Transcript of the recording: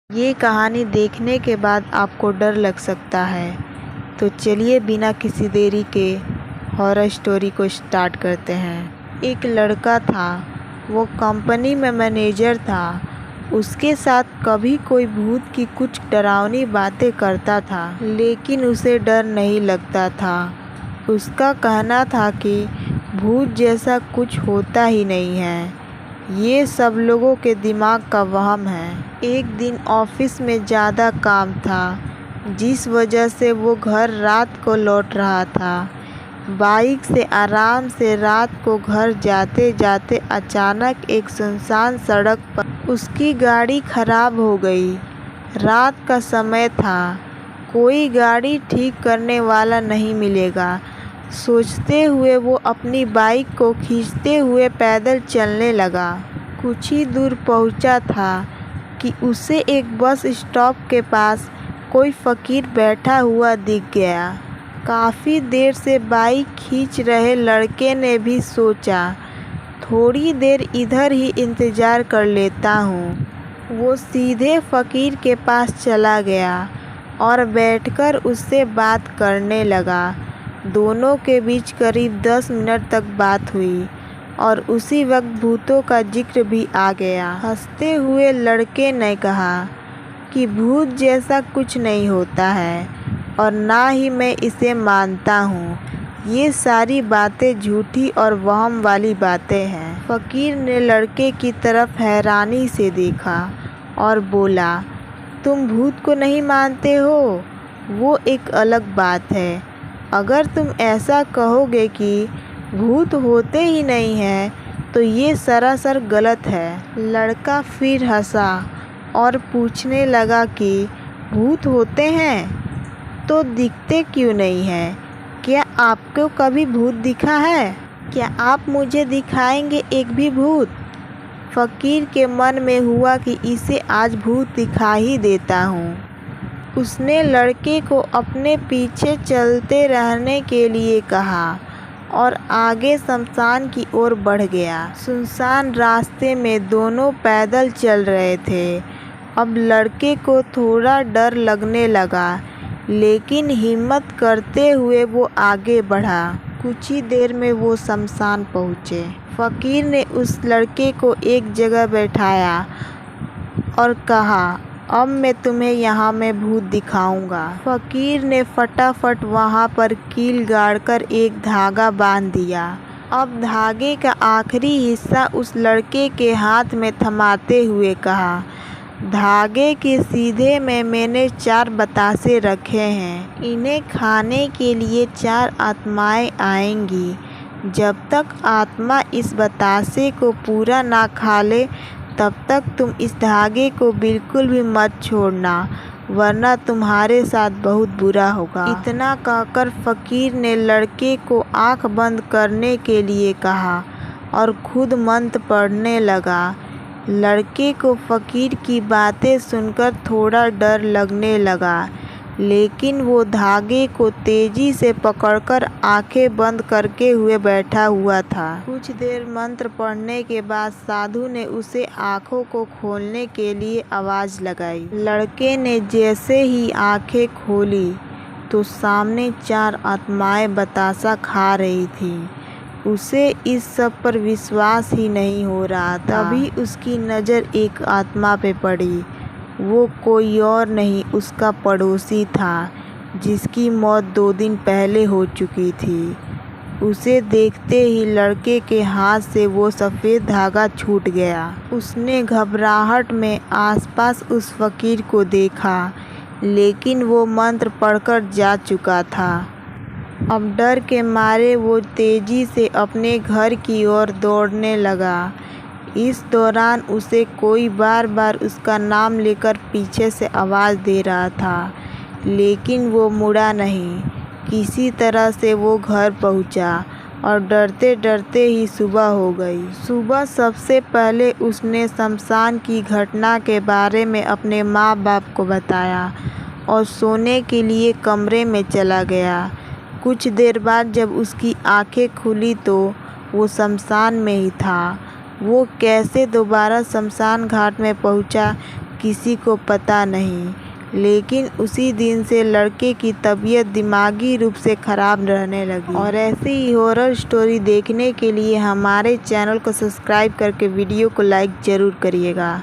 ये कहानी देखने के बाद आपको डर लग सकता है, तो चलिए बिना किसी देरी के हॉरर स्टोरी को स्टार्ट करते हैं। एक लड़का था, वो कंपनी में मैनेजर था। उसके साथ कभी कोई भूत की कुछ डरावनी बातें करता था, लेकिन उसे डर नहीं लगता था। उसका कहना था कि भूत जैसा कुछ होता ही नहीं है, ये सब लोगों के दिमाग का वहम है। एक दिन ऑफिस में ज़्यादा काम था, जिस वजह से वो घर रात को लौट रहा था। बाइक से आराम से रात को घर जाते जाते अचानक एक सुनसान सड़क पर उसकी गाड़ी खराब हो गई। रात का समय था, कोई गाड़ी ठीक करने वाला नहीं मिलेगा। सोचते हुए वो अपनी बाइक को खींचते हुए पैदल चलने लगा। कुछ ही दूर पहुंचा था कि उसे एक बस स्टॉप के पास कोई फकीर बैठा हुआ दिख गया। काफ़ी देर से बाइक खींच रहे लड़के ने भी सोचा, थोड़ी देर इधर ही इंतज़ार कर लेता हूँ। वो सीधे फकीर के पास चला गया और बैठकर उससे बात करने लगा। दोनों के बीच करीब 10 मिनट तक बात हुई और उसी वक्त भूतों का जिक्र भी आ गया। हंसते हुए लड़के ने कहा कि भूत जैसा कुछ नहीं होता है और ना ही मैं इसे मानता हूँ। ये सारी बातें झूठी और वहम वाली बातें हैं। फकीर ने लड़के की तरफ हैरानी से देखा और बोला, तुम भूत को नहीं मानते हो? वो एक अलग बात है। अगर तुम ऐसा कहोगे कि भूत होते ही नहीं हैं, तो ये सरासर गलत है। लड़का फिर हंसा और पूछने लगा कि भूत होते हैं तो दिखते क्यों नहीं हैं? क्या आपको कभी भूत दिखा है? क्या आप मुझे दिखाएंगे एक भी भूत? फकीर के मन में हुआ कि इसे आज भूत दिखा ही देता हूँ। उसने लड़के को अपने पीछे चलते रहने के लिए कहा और आगे शमशान की ओर बढ़ गया। सुनसान रास्ते में दोनों पैदल चल रहे थे। अब लड़के को थोड़ा डर लगने लगा, लेकिन हिम्मत करते हुए वो आगे बढ़ा। कुछ ही देर में वो शमशान पहुँचे। फकीर ने उस लड़के को एक जगह बैठाया और कहा, अब मैं तुम्हें यहाँ में भूत दिखाऊंगा। फकीर ने फटाफट वहाँ पर कील गाड़कर एक धागा बांध दिया। अब धागे का आखिरी हिस्सा उस लड़के के हाथ में थमाते हुए कहा, धागे के सीधे में मैंने 4 बतासे रखे हैं। इन्हें खाने के लिए 4 आत्माएं आएंगी। जब तक आत्मा इस बतासे को पूरा ना खा ले, तब तक तुम इस धागे को बिल्कुल भी मत छोड़ना, वरना तुम्हारे साथ बहुत बुरा होगा। इतना कहकर फकीर ने लड़के को आंख बंद करने के लिए कहा और खुद मंत्र पढ़ने लगा। लड़के को फकीर की बातें सुनकर थोड़ा डर लगने लगा, लेकिन वो धागे को तेजी से पकड़कर आंखें बंद करके हुए बैठा हुआ था। कुछ देर मंत्र पढ़ने के बाद साधु ने उसे आंखों को खोलने के लिए आवाज़ लगाई। लड़के ने जैसे ही आंखें खोली तो सामने 4 आत्माएं बतासा खा रही थी। उसे इस सब पर विश्वास ही नहीं हो रहा था। तभी उसकी नज़र एक आत्मा पे पड़ी। वो कोई और नहीं, उसका पड़ोसी था, जिसकी मौत 2 दिन पहले हो चुकी थी। उसे देखते ही लड़के के हाथ से वो सफ़ेद धागा छूट गया। उसने घबराहट में आसपास उस फकीर को देखा, लेकिन वो मंत्र पढ़कर जा चुका था। अब डर के मारे वो तेज़ी से अपने घर की ओर दौड़ने लगा। इस दौरान उसे कोई बार बार उसका नाम लेकर पीछे से आवाज़ दे रहा था, लेकिन वो मुड़ा नहीं। किसी तरह से वो घर पहुंचा और डरते डरते ही सुबह हो गई। सुबह सबसे पहले उसने शमशान की घटना के बारे में अपने माँ बाप को बताया और सोने के लिए कमरे में चला गया। कुछ देर बाद जब उसकी आंखें खुली तो वो शमशान में ही था। वो कैसे दोबारा शमशान घाट में पहुंचा, किसी को पता नहीं, लेकिन उसी दिन से लड़के की तबीयत दिमागी रूप से खराब रहने लगी। और ऐसे ही हॉरर स्टोरी देखने के लिए हमारे चैनल को सब्सक्राइब करके वीडियो को लाइक ज़रूर करिएगा।